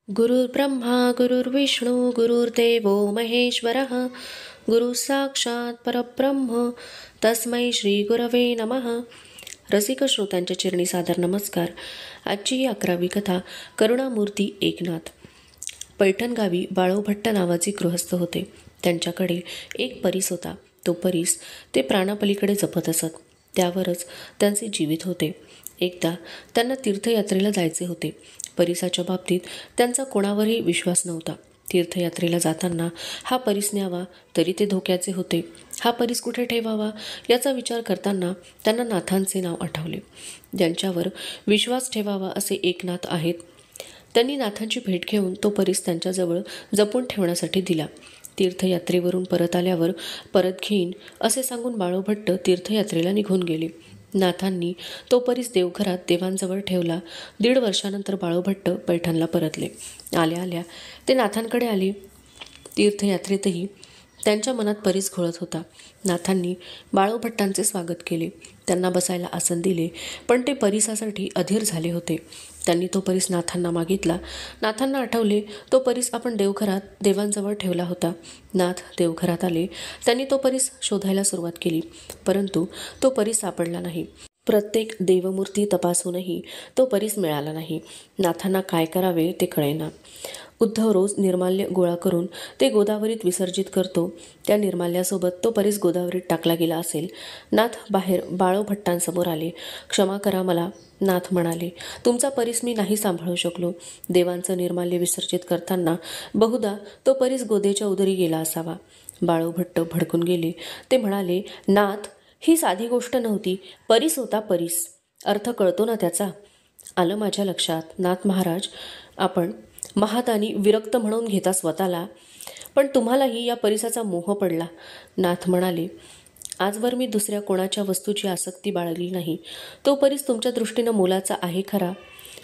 गुरुर्ब्रह्मा गुरुर्विष्णू गुरुर्देवो महेश्वरः गुरु साक्षात परब्रह्म तस्मै श्री गुरवे नमः. रसिक श्रोत्यांच्या चरणी सादर नमस्कार. आजची ही 11वी कथा करुणामूर्ती एकनाथ. पैठण गावी बाळू भट्ट नावाचे गृहस्थ होते. त्यांच्याकडे एक परीस होता. तो परीस ते प्राणापलीकडे जपत असत. त्यावरच त्यांचे जीवित होते. एकदा त्यांना तीर्थयात्रेला जायचे होते. परीसाच्या बाबतीत त्यांचा कोणावरही विश्वास नव्हता. तीर्थयात्रेला जाताना हा परीस न्यावा तरी ते धोक्याचे होते. हा परीस कुठे ठेवावा याचा विचार करताना त्यांना नाथांचे नाव आठवले. ज्यांच्यावर विश्वास ठेवावा असे एकनाथ आहेत. त्यांनी नाथांची भेट घेऊन तो परीस त्यांच्याजवळ जपून ठेवण्यासाठी दिला. तीर्थयात्रेवरून परत आल्यावर परत घेईन असे सांगून बाळू भट्ट तीर्थयात्रेला निघून गेले. नाथांनी तो परीस देवघरात देवांजवळ ठेवला. 1.5 वर्षानंतर बाळू भट्ट पैठणला परतले. आल्या आल्या ते नाथांकडे आले. तीर्थयात्रेतही त्यांच्या मनात परीस घोळत होता. नाथांनी बाळू भट्टांचे स्वागत केले. त्यांना बसायला आसन दिले, पण ते परीसासाठी अधीर झाले होते. त्यांनी तो परीस नाथांना मागितला. नाथांना आठवले तो परीस आपण देवघरात देवांजवळ ठेवला होता. नाथ देवघरात आले. त्यांनी तो परीस शोधायला सुरुवात केली, परंतु तो परीस सापडला नाही. प्रत्येक देवमूर्ती तपासूनही तो परीस मिळाला नाही. नाथांना काय करावे ते कळेना. उद्धव रोज निर्माल्य गोळा करून ते गोदावरीत विसर्जित करतो. त्या निर्माल्यासोबत तो परीस गोदावरीत टाकला गेला असेल. नाथ बाहेर बाळू भट्टांसमोर आले. क्षमा करा मला, नाथ म्हणाले. तुमचा परीस मी नाही सांभाळू शकलो. देवांचं निर्माल्य विसर्जित करताना बहुधा तो परीस गोदेच्या उदरी गेला असावा. बाळू भट्ट भडकून गेले. ते म्हणाले, नाथ, ही साधी गोष्ट नव्हती. परीस होता परीस. अर्थ कळतो ना त्याचा? आलं माझ्या लक्षात. नाथ महाराज, आपण महादानी विरक्त म्हणून घेता स्वतःला, पण तुम्हालाही या परीसाचा मोह पडला. नाथ म्हणाले, आजवर मी दुसऱ्या कोणाच्या वस्तूची आसक्ती बाळगली नाही. तो परीस तुमच्या दृष्टीनं मोलाचा आहे खरा.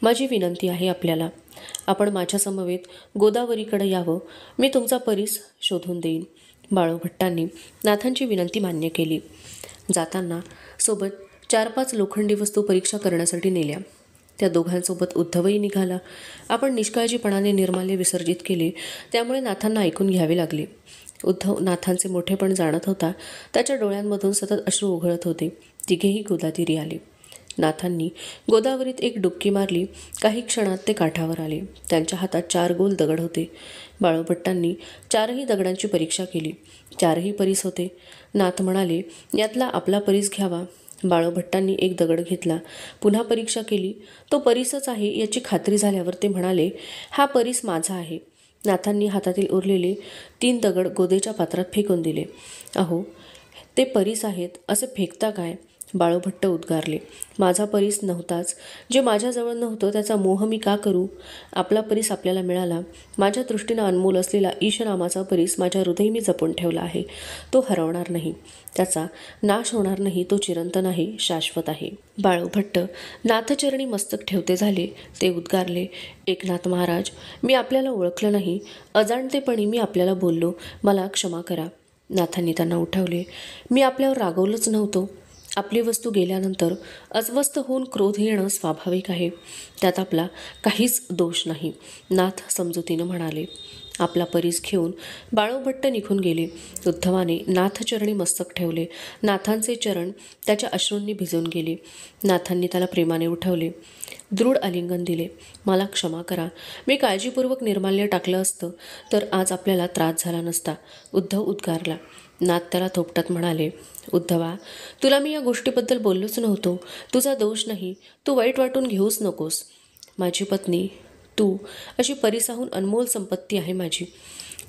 माझी विनंती आहे आपल्याला, आपण माझ्या समवेत गोदावरीकडे यावं. मी तुमचा परीस शोधून देईन. बाळू भट्टांनी नाथांची विनंती मान्य केली. जाताना सोबत 4-5 लोखंडी वस्तू परीक्षा करण्यासाठी नेल्या. त्या दोघांसोबत उद्धवही निघाला. आपण निष्काळजीपणाने निर्माल्य विसर्जित केले, त्यामुळे नाथांना ऐकून घ्यावे लागले. उद्धव नाथांचे मोठेपण जाणत होता. त्याच्या डोळ्यांमधून सतत अश्रू ओघळत होते. तिघेही गोदातीरी आले. नाथांनी गोदावरीत एक डुबकी मारली. काही क्षणात ते काठावर आले. त्यांच्या हातात 4 गोल दगड होते. बाळू भट्टांनी 4ही दगडांची परीक्षा केली. 4ही परीस होते. नाथ म्हणाले, यातला आपला परीस घ्यावा. बाळू भट्टांनी एक दगड घेतला. पुन्हा परीक्षा केली. तो परीसच आहे याची खात्री झाल्यावर ते म्हणाले, हा परीस माझा आहे. नाथांनी हातातील उरलेले 3 दगड गोदेच्या पात्रात फेकून दिले. अहो, ते परीस आहेत असे फेकता काय? बाळू भट्ट उद्गारले, माझा परीस नव्हताच. जे माझ्याजवळ नव्हतं त्याचा मोह मी का करू? आपला परीस आपल्याला मिळाला. माझ्या दृष्टीनं अनमोल असलेला ईश नामाचा परीस माझ्या हृदयी मी जपून ठेवला आहे. तो हरवणार नाही. त्याचा नाश होणार नाही. तो चिरंतन आहे, शाश्वत आहे. बाळू भट्ट नाथचरणी मस्तक ठेवते झाले. ते उद्गारले, एकनाथ महाराज, मी आपल्याला ओळखलं नाही. अजाणतेपणी मी आपल्याला बोललो. मला क्षमा करा. नाथांनी त्यांना उठवले. मी आपल्यावर रागवलंच नव्हतो. आपली वस्तू गेल्यानंतर अस्वस्थ होऊन क्रोध येणं स्वाभाविक आहे. त्यात आपला काहीच दोष नाही. नाथ समजुतीनं म्हणाले. आपला परीस घेऊन बाळू भट्ट निघून गेले. उद्धवाने नाथचरणी मस्तक ठेवले. नाथांचे चरण त्याच्या अश्रूंनी भिजून गेले. नाथांनी त्याला प्रेमाने उठवले. दृढ आलिंगन दिले. मला क्षमा करा. मी काळजीपूर्वक निर्माल्य टाकलं असतं तर आज आपल्याला त्रास झाला नसता. उद्धव उद्गारला. नाथ त्याला थोपटत म्हणाले, उद्धवा, तुला मी या गोष्टीबद्दल बोललोच नव्हतो. तुझा दोष नाही. तू वाईट वाटून घेऊच नकोस. माझी पत्नी, तू अशी परीसाहून अनमोल संपत्ती आहे माझी.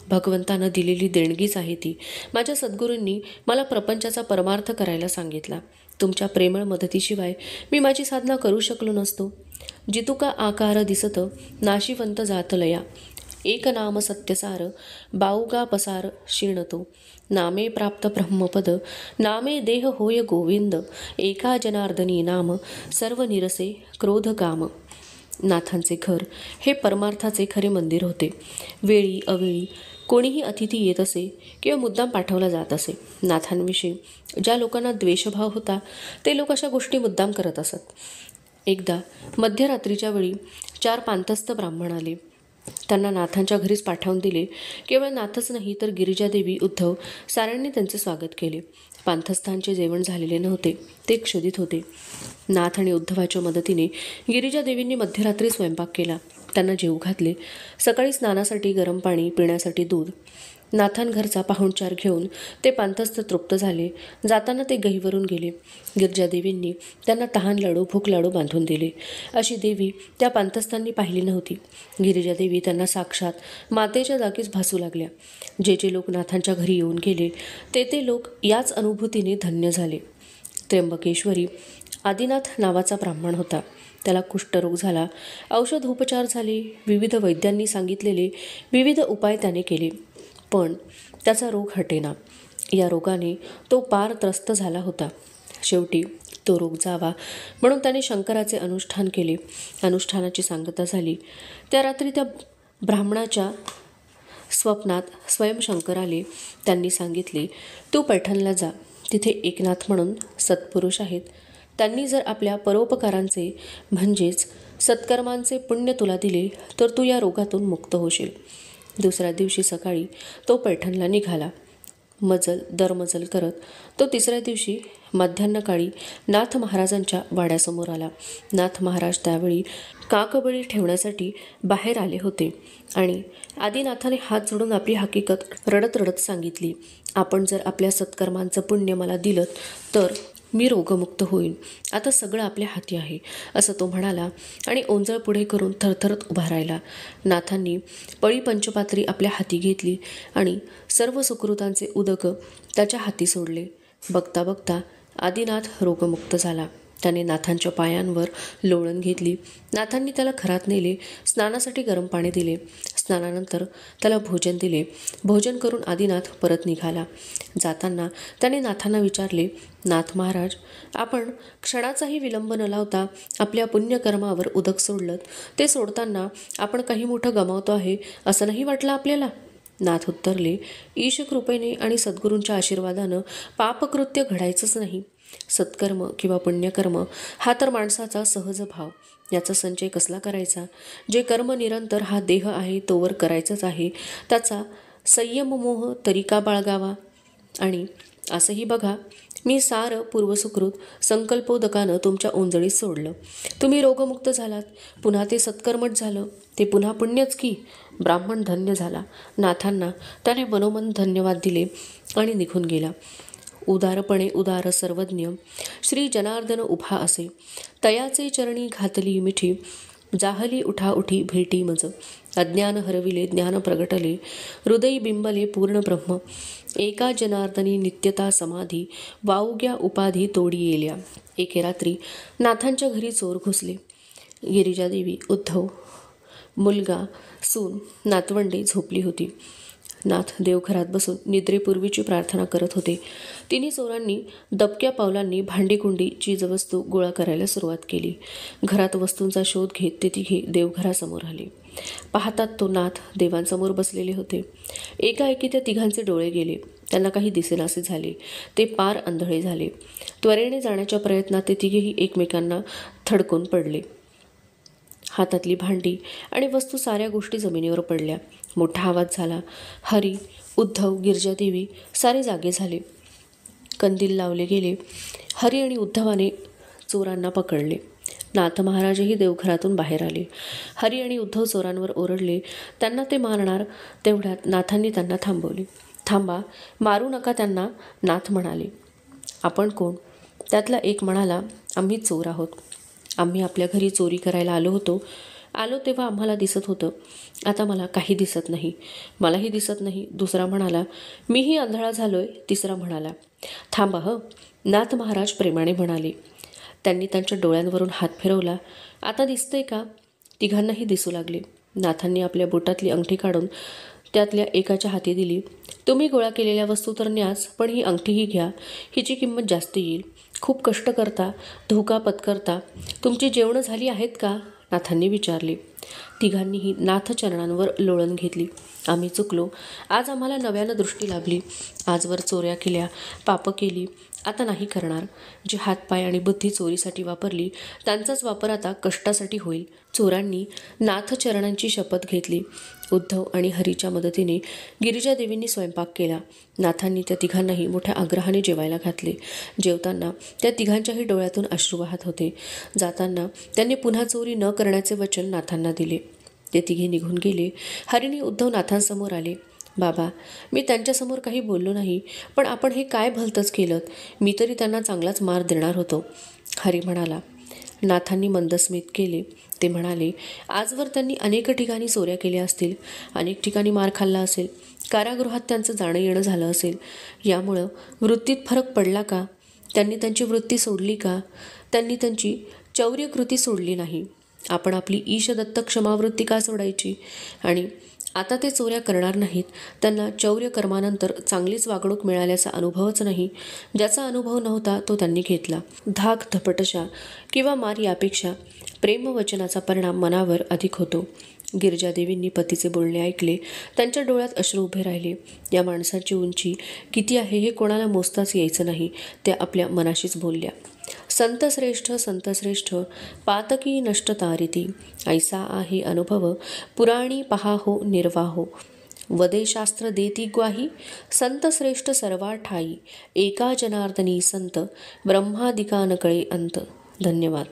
भगवंतानं दिलेली देणगीच आहे ती. माझ्या सद्गुरूंनी मला प्रपंचाचा परमार्थ करायला सांगितला. तुमच्या प्रेमळ मदतीशिवाय मी माझी साधना करू शकलो नसतो. जितुका आकार दिसत नाशिवंत जातलया, एक नाम सत्यसार बाऊगा पसार शिणतो. नामे प्राप्त ब्रह्मपद, नामे देह होय गोविंद. एका जनार्दनी नाम सर्व निरसे क्रोध काम. नाथांचे घर हे परमार्थाचे खरे मंदिर होते. वेळी अवेळी कोणीही अतिथी येत असे किंवा मुद्दाम पाठवला जात असे. नाथांविषयी ज्या लोकांना द्वेषभाव होता ते लोक अशा गोष्टी मुद्दाम करत असत. एकदा मध्यरात्रीच्या वेळी 4 पांतस्थ ब्राह्मण आले. त्यांना नाथांच्या घरीच पाठवून दिले. केवळ नाथच नाही तर गिरिजादेवी, उद्धव साऱ्यांनी त्यांचे स्वागत केले. पांथस्थानचे जेवण झालेले नव्हते, ते क्षुधित होते. नाथ आणि उद्धवाच्या मदतीने गिरिजादेवींनी मध्यरात्री स्वयंपाक केला. त्यांना जेवू घातले. सकाळी स्नानासाठी गरम पाणी, पिण्यासाठी दूध. नाथांघरचा पाहुणचार घेऊन ते पांथस्थ तृप्त झाले. जाताना ते गहीवरून गेले. गिरिजादेवींनी त्यांना तहान लाडू, भूक लाडू बांधून दिले. अशी देवी त्या पांथस्थांनी पाहिली नव्हती. गिरिजादेवी त्यांना साक्षात मातेच्या जागीच भासू लागल्या. जे जे लोक नाथांच्या घरी येऊन गेले ते लोक याच अनुभूतीने धन्य झाले. त्र्यंबकेश्वरी आदिनाथ नावाचा ब्राह्मण होता. त्याला कुष्ठरोग झाला. औषधोपचार झाले. विविध वैद्यांनी सांगितलेले विविध उपाय त्याने केले, पण त्याचा रोग हटेना. या रोगाने तो पार त्रस्त झाला होता. शेवटी तो रोग जावा म्हणून त्याने शंकराचे अनुष्ठान केले. अनुष्ठानाची सांगता झाली. त्या रात्री त्या ब्राह्मणाच्या स्वप्नात स्वयं शंकर आले. त्यांनी सांगितले, तू पैठणला जा. तिथे एकनाथ म्हणून सत्पुरुष आहेत. त्यांनी जर आपल्या परोपकारांचे म्हणजेच सत्कर्मांचे पुण्य तुला दिले तर तू या रोगातून मुक्त होशील. दुसऱ्या दिवशी सकाळी तो पैठणला निघाला. मजल दरमजल करत तो तिसऱ्या दिवशी मध्यान्हकाळी नाथ महाराजांच्या वाड्यासमोर आला. नाथ महाराज त्यावेळी काकबळी ठेवण्यासाठी बाहेर आले होते आणि आदिनाथाने हात जोडून आपली हकीकत रडत रडत सांगितली. आपण जर आपल्या सत्कर्मांचं पुण्य मला दिलं तर मी रोगमुक्त होईन. आता सगळं आपल्या हाती आहे, असं तो म्हणाला आणि ओंजळ पुढे करून थरथरत उभा राहिला. नाथांनी पळी पंचपात्री आपल्या हाती घेतली आणि सर्व सुकृतांचे उदक त्याच्या हाती सोडले. बघता बघता आदिनाथ रोगमुक्त झाला. त्याने नाथांच्या पायांवर लोळण घेतली. नाथांनी त्याला घरात नेले. स्नानासाठी गरम पाणी दिले. स्नानानंतर त्याला भोजन दिले. भोजन करून आदिनाथ परत निघाला. जाताना त्याने नाथांना विचारले, नाथ महाराज, आपण क्षणाचाही विलंब न लावता आपल्या पुण्यकर्मावर उदक सोडलं. ते सोडताना आपण काही मोठं गमावतो आहे असं नाही वाटलं आपल्याला? नाथ उत्तरले, ईशकृपेने आणि सद्गुरूंच्या आशीर्वादानं पापकृत्य घडायचंच नाही. सत्कर्म किंवा पुण्यकर्म हा तर माणसाचा सहज भाव. याचा संचय कसला करायचा? जे कर्म निरंतर हा देह आहे तोवर करायचंच आहे. त्याचा संयम मोह तरीका बाळगावा. आणि असंही बघा, मी सारं पूर्वसुकृत संकल्पोदकानं तुमच्या ओंजळीत सोडलं. तुम्ही रोगमुक्त झालात. पुन्हा ते सत्कर्मच झालं. ते पुन्हा पुण्यच की. ब्राह्मण धन्य झाला. नाथांना त्याने मनोमन धन्यवाद दिले आणि निघून गेला. उदारपणे उदार सर्वज्ञ श्री जनार्दन उभा असे. तयाचे चरणी घातली मिठी. जाहली उठा उठी भेटी मज. अज्ञान हरविले ज्ञान प्रगटले. हृदयी बिंबले पूर्ण ब्रह्म. एका जनार्दनी नित्यता समाधी. वाऊग्या उपाधी तोडी येल्या. एके रात्री नाथांच्या घरी चोर घुसले. गिरिजादेवी, उद्धव, मुलगा, सून, नातवंडे झोपली होती. नाथ देवघरात बसून निद्रेपूर्वीची प्रार्थना करत होते. तिन्ही चोरांनी दबक्या पावलांनी भांडीकुंडी चीजवस्तू गोळा करायला सुरुवात केली. घरात वस्तूंचा शोध घेत ते तिघे देवघरासमोर आले. पाहतात तो नाथ देवांसमोर बसलेले होते. एकाएकी त्या तिघांचे डोळे गेले. त्यांना काही दिसेनासे झाले. ते पार आंधळे झाले. त्वरेने जाण्याच्या प्रयत्नात ते तिघेही एकमेकांना थडकून पडले. हातातली भांडी आणि वस्तू साऱ्या गोष्टी जमिनीवर पडल्या. मोठा आवाज झाला. हरी, उद्धव, गिरिजादेवी सारे जागे झाले. कंदील लावले गेले. हरी आणि उद्धवाने चोरांना पकडले. नाथ महाराजही देवघरातून बाहेर आले. हरी आणि उद्धव चोरांवर ओरडले. त्यांना ते मारणार तेवढ्यात नाथांनी त्यांना थांबवले. थांबा, मारू नका त्यांना, नाथ म्हणाले. आपण कोण? त्यातला एक म्हणाला, आम्ही चोर आहोत. आम्ही आपल्या घरी चोरी करायला आलो तेव्हा आम्हाला दिसत होतं. आता मला काही दिसत नाही. मलाही दिसत नाही. दुसरा म्हणाला, मीही आंधळा झालोय. तिसरा म्हणाला, थांबा नाथ महाराज प्रेमाने म्हणाले. त्यांनी त्यांच्या डोळ्यांवरून हात फिरवला. आता दिसतंय का? तिघांनाही दिसू लागले. नाथांनी आपल्या बोटातली अंगठी काढून त्यातल्या एकाच्या हाती दिली. तुम्ही गोळा केलेल्या वस्तू तर न्याच, पण ही अंगठीही घ्या. हिची किंमत जास्त येईल. खूप कष्ट करता, धोका पत्करता. तुमची जेवणं झाली आहेत का? नाथांनी विचारले. तिघांनीही नाथचरणांवर लोळण घेतली. आम्ही चुकलो. आज आम्हाला नव्यानं दृष्टी लाभली. आजवर चोऱ्या केल्या, पापं केली, आता नाही करणार. जे हातपाय आणि बुद्धी चोरीसाठी वापरली त्यांचाच वापर आता कष्टासाठी होईल. चोरांनी नाथचरणांची शपथ घेतली. उद्धव आणि हरीच्या मदतीने गिरिजादेवींनी स्वयंपाक केला. नाथांनी त्या तिघांनाही मोठ्या आग्रहाने जेवायला घातले. जेवताना त्या तिघांच्याही डोळ्यातून अश्रू वाहत होते. जाताना त्यांनी पुन्हा चोरी न करण्याचे वचन नाथांना दिले. ते तिघे निघून गेले. हरीने उद्धव नाथांसमोर आले. बाबा, मी त्यांच्यासमोर काही बोललो नाही, पण आपण हे काय भलतंच केलं. मी तरी त्यांना चांगलाच मार देणार होतो. हरी म्हणाला. नाथांनी मंदस्मित केले. ते म्हणाले, आजवर त्यांनी अनेक ठिकाणी चोऱ्या केल्या असतील, अनेक ठिकाणी मार खाल्ला असेल, कारागृहात त्यांचं जाणं येणं झालं असेल. यामुळं वृत्तीत फरक पडला का? त्यांनी त्यांची वृत्ती सोडली का? त्यांनी त्यांची चौर्यकृती सोडली नाही. आपण आपली ईशदत्त क्षमावृत्ती का सोडायची? आणि आता ते चोऱ्या करणार नाहीत. त्यांना चौर्यकर्मानंतर चांगलीच वागणूक मिळाल्याचा अनुभवच नाही. ज्याचा अनुभव नव्हता तो त्यांनी घेतला. धाक, धपटशा किंवा मार यापेक्षा प्रेमवचनाचा परिणाम मनावर अधिक होतो. गिरिजादेवींनी पतीचे बोलणे ऐकले. त्यांच्या डोळ्यात अश्रू उभे राहिले. या माणसाची उंची किती आहे हे कोणाला मोजताच यायचं नाही. त्या आपल्या मनाशीच बोलल्या. संतश्रेष्ठ संतश्रेष्ठ पातकी नष्ट तारिती, ऐसा आहे अनुभव पुराणी पहा हो निर्वाहो. वदे शास्त्र देती ग्वाही, संतश्रेष्ठ सर्वा ठाई. एका जनार्दनी संत, ब्रह्मादिका न कळे अंत. धन्यवाद.